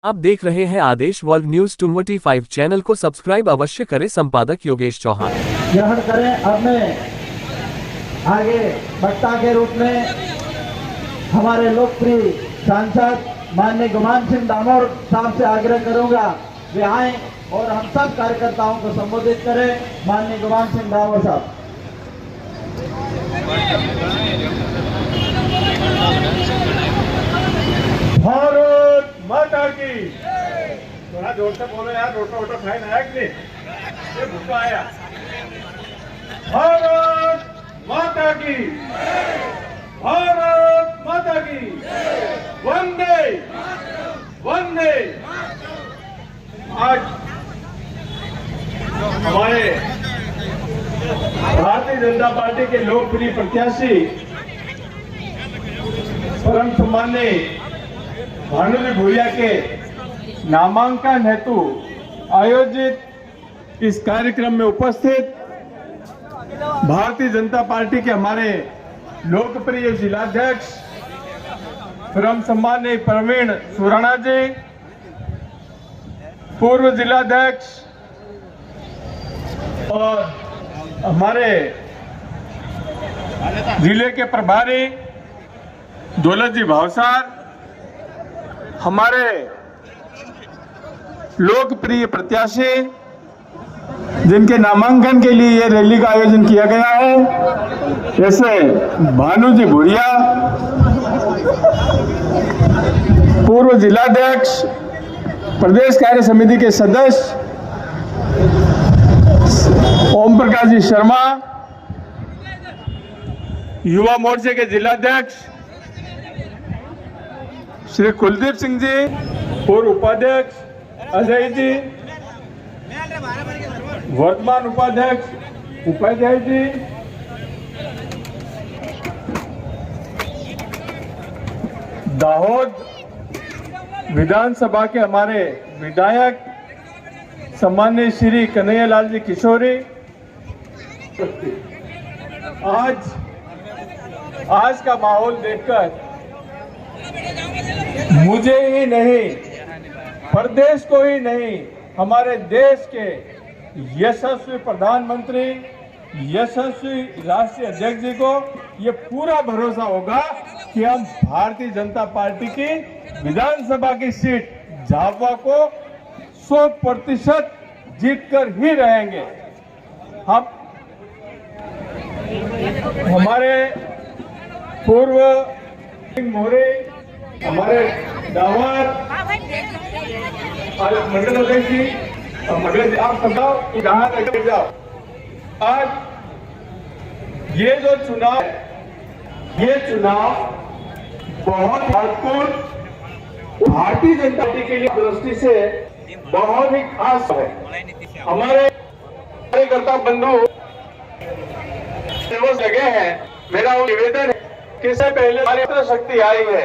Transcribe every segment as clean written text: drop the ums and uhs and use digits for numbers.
आप देख रहे हैं आदेश वर्ल्ड न्यूज 25 चैनल को सब्सक्राइब अवश्य करें। संपादक योगेश चौहान। ग्रहण करें। अब मैं आगे वक्ता के रूप में हमारे लोकप्रिय सांसद माननीय गुमान सिंह डामोर साहब से आग्रह करूंगा वे आए और हम सब कार्यकर्ताओं को संबोधित करें। माननीय गुमान सिंह डामोर साहब। भारत माता की। थोड़ा जोर से बोलो यार, रोटा खाए ना कि नहीं, ये भूखा आया। भारत माता की, भारत माता की, वंदे वंदे। आज हमारे भारतीय जनता पार्टी के लोकप्रिय प्रत्याशी परम सम्माननीय भानुजी भूरिया के नामांकन हेतु आयोजित इस कार्यक्रम में उपस्थित भारतीय जनता पार्टी के हमारे लोकप्रिय जिलाध्यक्ष परम सम्माननीय प्रवीण सुराणा जी, पूर्व जिलाध्यक्ष और हमारे जिले के प्रभारी दौलत जी भावसार, हमारे लोकप्रिय प्रत्याशी जिनके नामांकन के लिए ये रैली का आयोजन किया गया है, जैसे भानुजी भूरिया, पूर्व जिलाध्यक्ष, प्रदेश कार्य समिति के सदस्य ओम प्रकाश जी शर्मा, युवा मोर्चे के जिलाध्यक्ष श्री कुलदीप सिंह जी, पूर्व उपाध्यक्ष अजय जी, वर्तमान उपाध्यक्ष उपाध्याय जी, दाहोद विधानसभा के हमारे विधायक सम्माननीय श्री कन्हैयालाल जी किशोरी। आज का माहौल देखकर मुझे ही नहीं, प्रदेश को ही नहीं, हमारे देश के यशस्वी प्रधानमंत्री, यशस्वी राष्ट्रीय अध्यक्ष जी को ये पूरा भरोसा होगा कि हम भारतीय जनता पार्टी की विधानसभा की सीट झाबुआ को 100% जीतकर ही रहेंगे। हम हमारे पूर्व मोरे, हमारे दावर मंडल अध्यक्ष जी, मंडल आप समझाओ जहां लेकर जाओ। आज ये जो चुनाव है, ये चुनाव बहुत महत्वपूर्ण भारतीय जनता पार्टी के लिए दृष्टि से बहुत ही खास है। हमारे कार्यकर्ता बंधु जगह है, मेरा वो निवेदन है कि इससे पहले हमारी मातृ शक्ति आई है,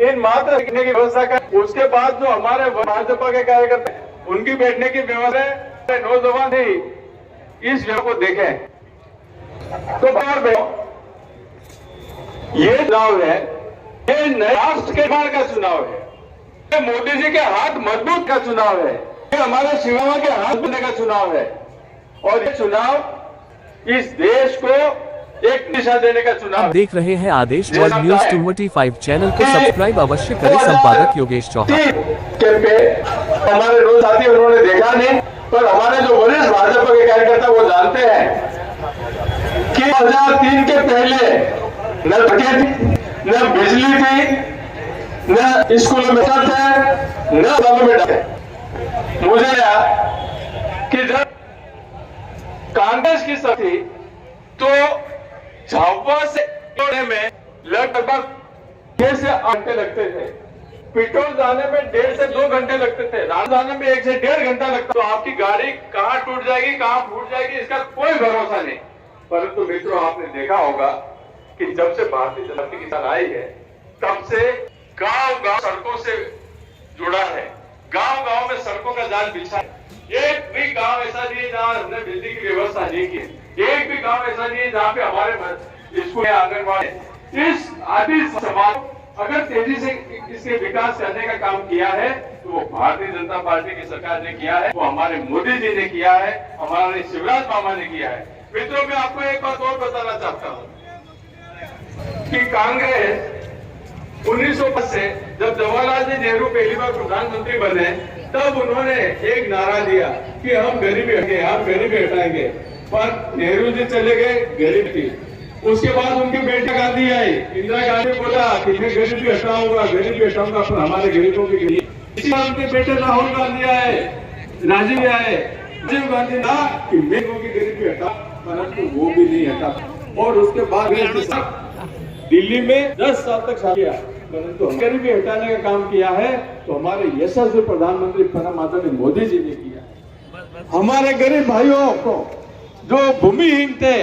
इन मातृ शक्ति की व्यवस्था कर, उसके बाद जो हमारे भाजपा के कार्यकर्ता उनकी बैठने की व्यवस्था है, नौजवान भी इस व्यवस्था को देखें। तो बार ये चुनाव है, ये नए राष्ट्र के निर्माण का चुनाव है, ये मोदी जी के हाथ मजबूत का चुनाव है, ये हमारे शिवरामा के हाथ बनने का चुनाव है, और ये चुनाव इस देश को एक दिशा देने का चुनाव। आप देख रहे हैं आदेश वर्ल्ड न्यूज 25 चैनल को सब्सक्राइब अवश्य करें। संपादक योगेश चौहान। हमारे लोग साथी उन्होंने देखा नहीं, पर हमारे जो वरिष्ठ भाजपा के कार्यकर्ता वो जानते हैं कि 2003 के पहले न सड़कें थी, न बिजली थी, न स्कूलों में थे, न गांवों में थे। मुझे कि जब कांग्रेस की सरकार थी तो झाबुआ से जोड़ने में लगभग 6 से 8 घंटे लगते थे, पेट्रोल जाने में 1.5 से 2 घंटे लगते थे, रात जाने में 1 से 1.5 घंटा लगता। तो आपकी गाड़ी कहाँ टूट जाएगी, कहाँ फूट जाएगी, इसका कोई भरोसा नहीं। परंतु मित्रों, आपने देखा होगा कि जब से भारतीय जनता पार्टी की सरकार आई है, तब से गांव-गांव सड़कों से जुड़ा है, गांव-गांव में सड़कों का जाल बिछा है। एक भी गांव ऐसा नहीं है जहां हमने बिजली की व्यवस्था नहीं की, एक भी गांव ऐसा नहीं है जहां पे हमारे स्कूल, आंगनबाड़ी, इस आदि समाज अगर तेजी से इसके विकास करने का काम किया है तो वो भारतीय जनता पार्टी की सरकार ने किया है, वो हमारे मोदी जी ने किया है, हमारे शिवराज मामा ने किया है। मित्रों, मैं आपको एक बात और बताना चाहता हूं कि कांग्रेस 1950 से जब जवाहरलाल जी नेहरू पहली बार प्रधानमंत्री बने तब उन्होंने एक नारा दिया कि हम गरीबी हटाएंगे, हम गरीबी हटाएंगे। पर नेहरू जी चले गए, गरीब थी। उसके बाद उनकी बेटी गांधी आई, इंदिरा गांधी बोला कि मैं गरीबी हटाऊंगा, गरीबी हटाऊंगा, पर हमारे गरीबों की गरीबी। इसी बार उनके बेटे राहुल गांधी आए, राजीव आए, राजीव गांधी ने कहा कि मैं लोगों की गरीबी हटा, परंतु वो भी नहीं हटा। और उसके बाद दिल्ली में 10 साल तक शासन किया, परंतु गरीबी हटाने का काम किया है तो हमारे यशस्वी प्रधानमंत्री परम आदरणीय मोदी जी ने किया। हमारे गरीब भाइयों को जो भूमिहीन थे,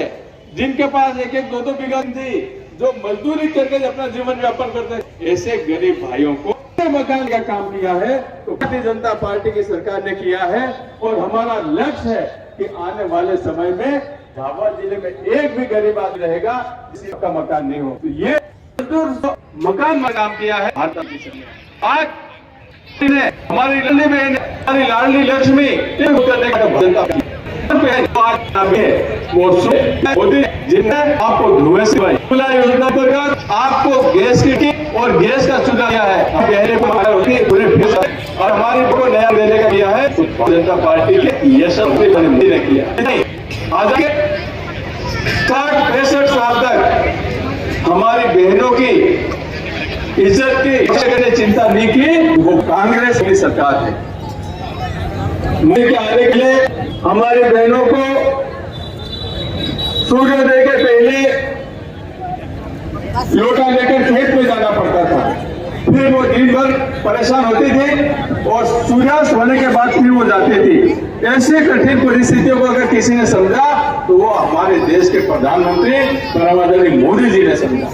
जिनके पास 1-1, 2-2 बीघा थी, जो मजदूरी करके अपना जीवन यापन करते, ऐसे गरीब भाइयों को मकान का काम किया है तो भारतीय जनता पार्टी की सरकार ने किया है। और हमारा लक्ष्य है कि आने वाले समय में झाबुआ जिले में एक भी गरीब आदमी रहेगा जिसका मकान नहीं हो। तो ये मकान का काम किया है भारत की सरकार। आज हमारी लाडली बहन, हमारी लाडली लक्ष्मी करने का मोदी जिन्हें आपको धुएं से योजना पर आपको गैस की और गैस का चुनाव किया है, और हमारी को नया देने का किया है जनता पार्टी के यशस्वी मोदी ने किया। आज के 60-65 साल तक हमारी बहनों की इज्जत की चिंता नहीं की, वो कांग्रेस की सरकार है। मोदी के आने के लिए हमारी बहनों को सूर्योदय के पहले लोटा लेकर खेत में जाना पड़ता था, फिर वो दिन भर परेशान होती थी और सूर्यास्त होने के बाद फिर वो जाती थी। ऐसे कठिन परिस्थितियों को अगर किसी ने समझा तो वो हमारे देश के प्रधानमंत्री परम आदरणीय मोदी जी ने समझा।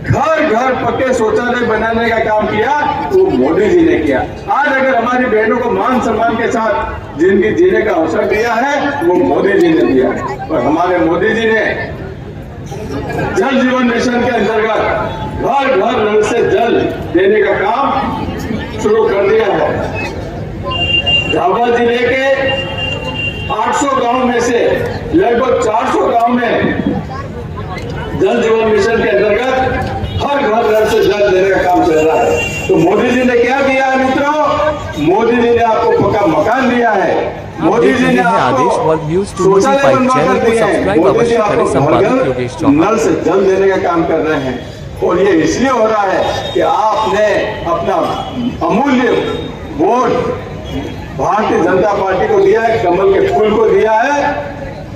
घर घर पक्के शौचालय बनाने का काम किया तो मोदी जी ने किया। आज अगर हमारी बहनों को मान सम्मान के साथ जिंदगी जीने का अवसर दिया है वो मोदी जी ने दिया। और हमारे मोदी जी ने जल जीवन मिशन के अंतर्गत घर घर नल से जल देने का काम शुरू कर दिया है। झाबुआ जिले के 800 गांव में से लगभग 400 गांव में जल जीवन मिशन के अंतर्गत हर घर घर से जल देने का काम चल रहा है। तो मोदी जी ने क्या किया है मित्रों? मोदी जी ने आपको पक्का मकान दिया है, मोदी जी ने आदेश वर्ल्ड न्यूज 225 चैनल को सब्सक्राइब अवश्य करें। संपादक योगेश चौहान नल से जल देने का काम कर रहे हैं और ये इसलिए हो रहा है कि आपने अपना अमूल्य वोट भारतीय जनता पार्टी को दिया है, कमल के फूल को दिया है।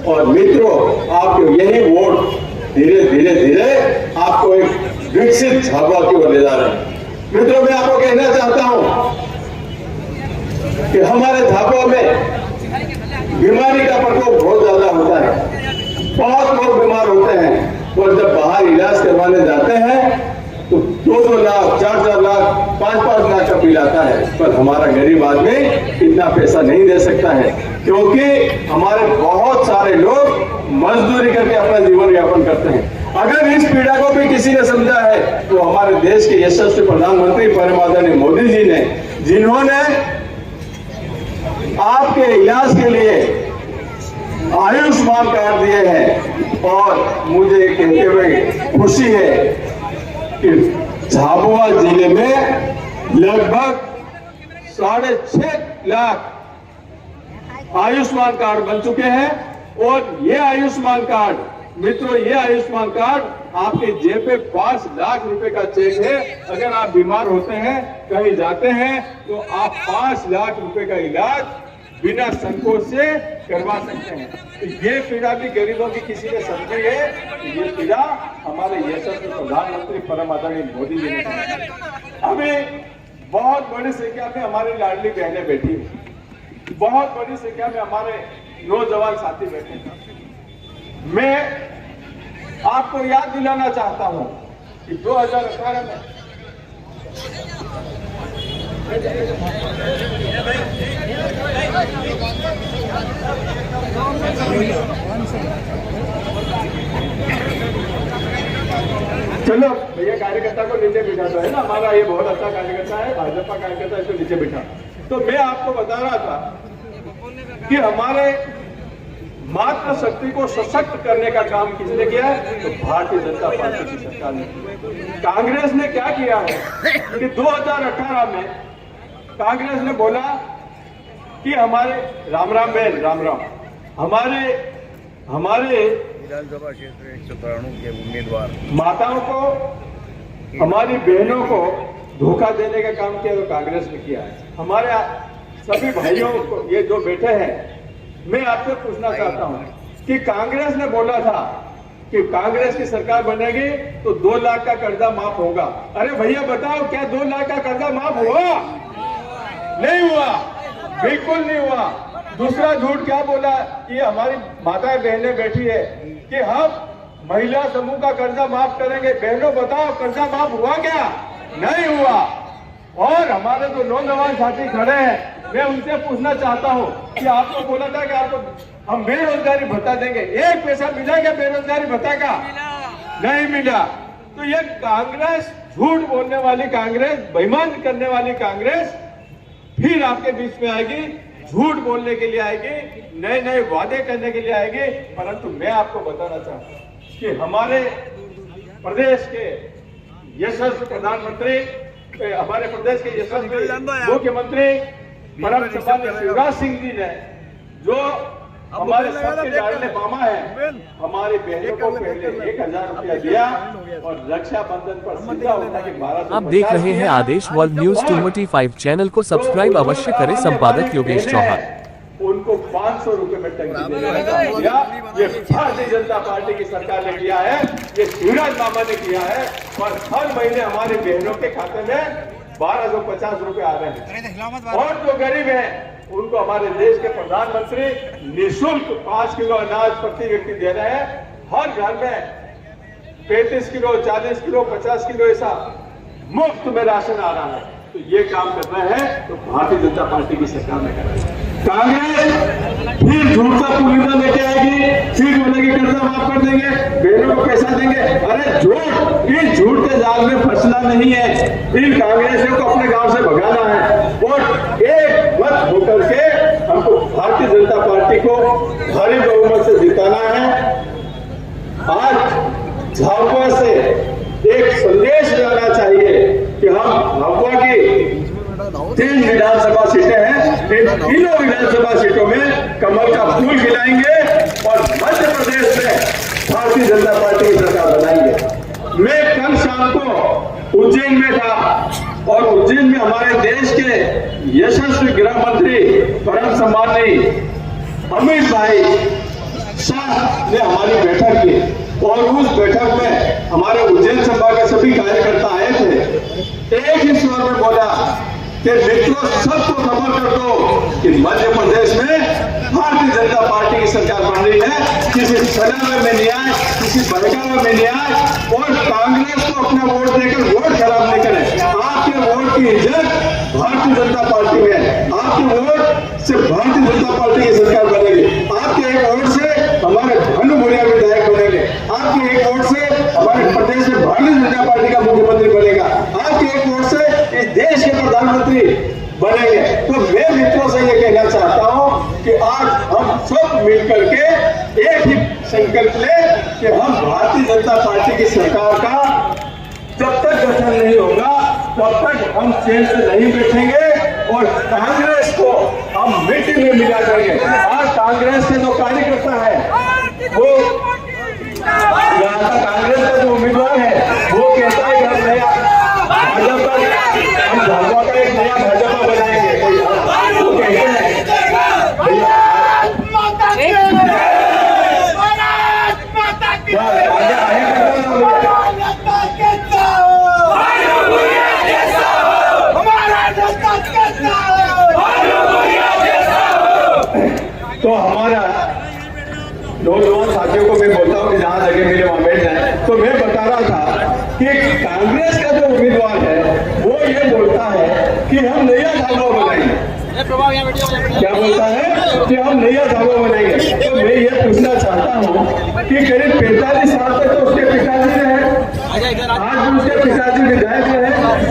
और मित्रों, आपको यही वोट धीरे धीरे धीरे आपको एक विकसित झाबुआ की ओर ले जा रहे हैं। मित्रों, मैं आपको कहना चाहता हूं कि हमारे झाबुआ में बीमारी का प्रकोप बहुत ज्यादा होता है, बहुत लोग बीमार होते हैं और जब बाहर इलाज करवाने जाते हैं तो 2-2 लाख, 4-4 लाख, 5-5 लाख का बिल आता है। पर हमारा गरीब आदमी इतना पैसा नहीं दे सकता है क्योंकि हमारे बहुत सारे लोग मजदूरी करके अपना जीवन यापन करते हैं। अगर इस पीड़ा को भी किसी ने समझा है तो हमारे देश के यशस्वी प्रधानमंत्री परम आदरणीय मोदी जी ने, जिन्होंने आपके इलाज के लिए आयुष्मान कार्ड दिए हैं। और मुझे कहते हुए खुशी है कि झाबुआ जिले में लगभग 6.5 लाख आयुष्मान कार्ड बन चुके हैं। और ये आयुष्मान कार्ड मित्रों, ये आयुष्मान कार्ड आपके जेब पे 5 लाख रुपए का चेक है। अगर आप बीमार होते हैं, कहीं जाते हैं तो आप 5 लाख रुपए का इलाज बिना संकोच से करवा सकते हैं। तो ये पीड़ा भी गरीबों की किसी ने समझी है, तो ये पीड़ा हमारे यशस्वी प्रधानमंत्री परम आदरणीय मोदी जी ने समझी। अभी बहुत बड़ी संख्या में हमारी लाडली बहनें बैठी हैं, बहुत बड़ी संख्या में हमारे नौजवान साथी बैठे हैं। मैं आपको याद दिलाना चाहता हूं कि 2018 में चलो भैया कार्यकर्ता को नीचे बिठाता है ना, हमारा ये बहुत अच्छा कार्यकर्ता है, भाजपा कार्यकर्ता, इसको नीचे बिठा। तो मैं आपको बता रहा था कि हमारे मातृ शक्ति को सशक्त करने का काम किसने किया है? तो भारतीय जनता पार्टी की सरकार ने। कांग्रेस ने क्या किया है कि 2018 में कांग्रेस ने बोला कि हमारे राम राम बहन राम राम, हमारे विधानसभा क्षेत्र 193 के उम्मीदवार माताओं को, हमारी बहनों को धोखा देने का काम किया तो कांग्रेस ने किया है। हमारे सभी भाइयों को, ये जो बैठे हैं, मैं आपसे पूछना चाहता हूं कि कांग्रेस ने बोला था कि कांग्रेस की सरकार बनेगी तो 2 लाख का कर्जा माफ होगा। अरे भैया बताओ, क्या 2 लाख का कर्जा माफ हुआ? नहीं हुआ, बिल्कुल नहीं हुआ। दूसरा झूठ क्या बोला कि हमारी माताएं बहनें बैठी है कि हम महिला समूह का कर्जा माफ करेंगे। बहनों बताओ, कर्जा माफ हुआ क्या? नहीं हुआ। और हमारे जो नौजवान साथी खड़े हैं, मैं उनसे पूछना चाहता हूं कि आपको बोला था कि आपको हम बेरोजगारी भत्ता देंगे, 1 पैसा मिला क्या बेरोजगारी भत्ता का? नहीं मिला। तो ये कांग्रेस, झूठ बोलने वाली कांग्रेस, बेईमान करने वाली कांग्रेस फिर आपके बीच में आएगी, झूठ बोलने के लिए आएगी, नए नए वादे करने के लिए आएगी। परंतु मैं आपको बताना चाहता हूं कि हमारे प्रदेश के यशस्वी प्रधानमंत्री, हमारे प्रदेश के यशस्वी मुख्यमंत्री परम सम्माननीय शिवराज सिंह जी ने, जो हमारे सबके लाडले मामा है, हमारी बहनों को पहले 1000 रुपया दिया और रक्षाबंधन पर सीधा होता कि 1200। आप देख रहे हैं आदेश वर्ल्ड न्यूज 225 चैनल को सब्सक्राइब अवश्य करें। संपादक योगेश चौहान। उनको 500 रुपए में टंकी देने का काम किया। ये भारतीय जनता पार्टी की सरकार ने किया है, ये शिवराज मामा ने किया है। और हर महीने हमारी बहनों के खाते में 1250 रुपए आ रहे हैं। और जो गरीब है उनको हमारे देश के प्रधानमंत्री निःशुल्क 5 किलो अनाज प्रति व्यक्ति दे रहे हैं। हर घर में 35 किलो, 40 किलो, 50 किलो ऐसा मुफ्त में राशन आ रहा है। तो ये काम कर रहे हैं तो भारतीय जनता पार्टी की सरकार ने करा है। कांग्रेस फिर झूठ का पुलिंदा लेके आएगी, फिर बोलेगी कर्जा माफ कर देंगे, बहनों को पैसा देंगे। अरे झूठ, इस झूठ के जाल में फंसना नहीं है। इन कांग्रेसियों को अपने गांव से भगाना है और एक मत होकर के हमको भारतीय जनता पार्टी को भारी बहुमत से जिताना है। आज झाबुआ से एक संदेश जाना चाहिए कि हम झाबुआ की 3 विधानसभा सीटें हैं, इन तीनों विधानसभा सीटों में कमल का फूल खिलाएंगे और मध्य प्रदेश में भारतीय जनता पार्टी की सरकार बनाएंगे। मैं कल शाम को उज्जैन में था और उज्जैन में हमारे देश के यशस्वी गृह मंत्री परम सम्माननीय अमित भाई शाह ने हमारी बैठक की और उस बैठक में हमारे उज्जैन संभाग के सभी कार्यकर्ता आए थे। एक ही स्वर में बोला कि मित्रों, सबको खबर कर दो कि मध्य प्रदेश में भारतीय जनता पार्टी की सरकार बन रही है। किसी सलाह में न्याय, किसी बहकावे में न्याय, और कांग्रेस को अपना वोट देकर वोट खराब नहीं करें। आपके वोट की इज्जत भारतीय जनता पार्टी में है। आपके वोट से भारतीय जनता पार्टी की सरकार बनेगी। आपके एक वोट से हमारे भानु भूरिया विधायक बनेंगे। आपके एक वोट से हमारे प्रदेश में भारतीय जनता पार्टी का मुख्यमंत्री बनेगा। आपके एक वोट से इस देश के प्रधानमंत्री बनेंगे। तो मैं मित्रों से ये कहना चाहता हूं कि आज हम सब मिलकर के एक ही संकल्प लें कि हम भारतीय जनता पार्टी की सरकार का जब तक गठन नहीं होगा तब तक हम चैन से नहीं बैठेंगे और कांग्रेस को हम मिट्टी में मिला देंगे। आज कांग्रेस के जो कार्यकर्ता है, वो यहाँ का कांग्रेस का जो उम्मीदवार है, वो कहता है कि हम नया भाजपा, हम झाबुआ का एक नया भाजपा बनाएंगे। वो कहते हैं तो हमारा नौजवान साथियों को मैं बोलता हूँ कि जहां जगह मिले वहां बैठ जाए। तो मैं बता रहा था कि कांग्रेस का जो उम्मीदवार है वो ये बोलता है कि हम नया झाबुआ बनाएंगे। क्या बोलता है कि हम नया झाबुआ बनाएंगे। तो मैं ये पूछना चाहता हूँ कि करीब 45 साल तक तो उसके पिताजी ने आज उसके पिताजी विधायक है,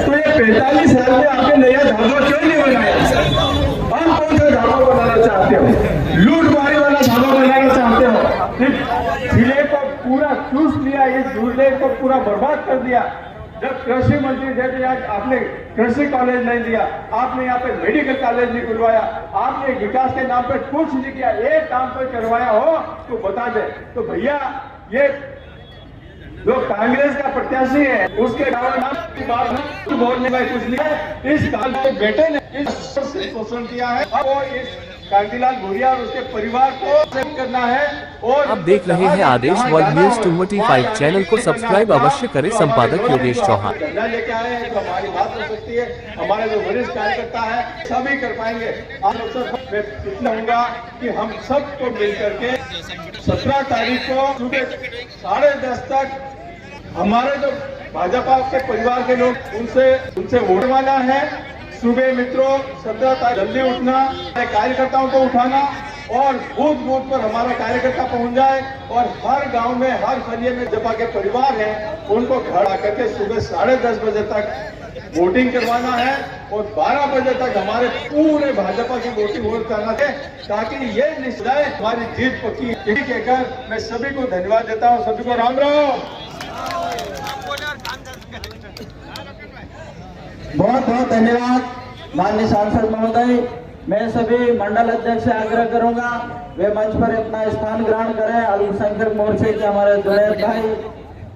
तो ये 45 साल में आपने नया ढाबा क्यों नहीं बनाया? हम कौन सा ढाबा बनाना चाहते हो? लूटमारी वाला ढाबा बनाना चाहते हो? जिले को पूरा चूस लिया, इस जिले को पूरा बर्बाद कर दिया। जब कृषि मंत्री थे तो आज आपने कृषि कॉलेज नहीं दिया, आपने यहाँ पे मेडिकल कॉलेज नहीं खुलवाया, आपने विकास के नाम पे कुछ नहीं किया। एक काम कोई करवाया हो तो बता दे। तो भैया ये जो कांग्रेस का प्रत्याशी है उसके नाम की बात नहीं बोलने में कुछ नहीं है। इस काल के बेटे ने इस शोषण किया है, अब वो इस कांतिलाल भूरिया और उसके परिवार को सेव करना है। और आप देख रहे हैं आदेश वर्ल्ड न्यूज 225 चैनल को सब्सक्राइब अवश्य करें। संपादक योगेश चौहान। झंडा लेके आए हैं तो हमारी बात हो सकती है, हमारे जो वरिष्ठ कार्यकर्ता है सभी कर पाएंगे। आप मैं इतना होगा कि हम सबको मिल करके 17 तारीख को सुबह 10:30 तक हमारे जो भाजपा के परिवार के लोग उनसे वोट मांगना है। सुबह मित्रों 17 तारीख जल्दी उठना, कार्यकर्ताओं को उठाना और बूथ बूथ पर हमारा कार्यकर्ता पहुंच जाए और हर गांव में हर फलिए में भाजपा के परिवार हैं उनको घर आकर के सुबह 10:30 बजे तक वोटिंग करवाना है और 12 बजे तक हमारे पूरे भाजपा की वोटिंग हो जाना है, ताकि ये निश्चय हमारी जीत पक्की। यही कहकर मैं सभी को धन्यवाद देता हूँ। सभी को राम राम। बहुत बहुत धन्यवाद माननीय सांसद महोदय। मैं सभी मंडल अध्यक्ष से आग्रह करूंगा वे मंच पर अपना स्थान ग्रहण करें। अल्पसंख्यक मोर्चे के हमारे जुनैद भाई,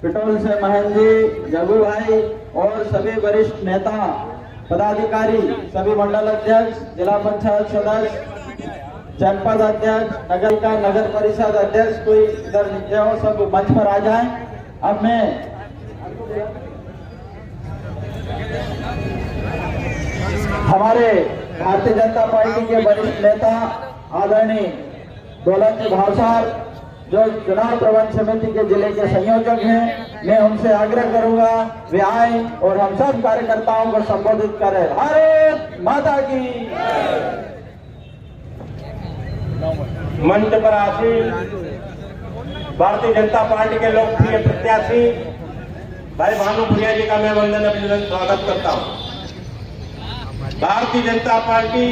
पिटोल से महेंद्र जी, जगू भाई और सभी वरिष्ठ नेता पदाधिकारी, सभी मंडल अध्यक्ष, जिला पंचायत सदस्य, जनपद अध्यक्ष, नगर परिषद अध्यक्ष, कोई इधर नीचे हो सब मंच पर आ जाएं। अब मैं हमारे भारतीय जनता पार्टी के वरिष्ठ नेता आदरणीय दौलत जी भावसार जो चुनाव प्रबंध समिति के जिले के संयोजक हैं, मैं उनसे आग्रह करूंगा वे आए और हम सब कार्यकर्ताओं को संबोधित करें। भारत माता की। मंच पर आसीन भारतीय जनता पार्टी के लोकप्रिय प्रत्याशी भाई भानु भूरिया जी का मैं वंदन अभिनंदन स्वागत करता हूं। भारतीय जनता पार्टी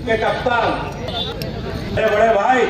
के कप्तान मेरे बड़े भाई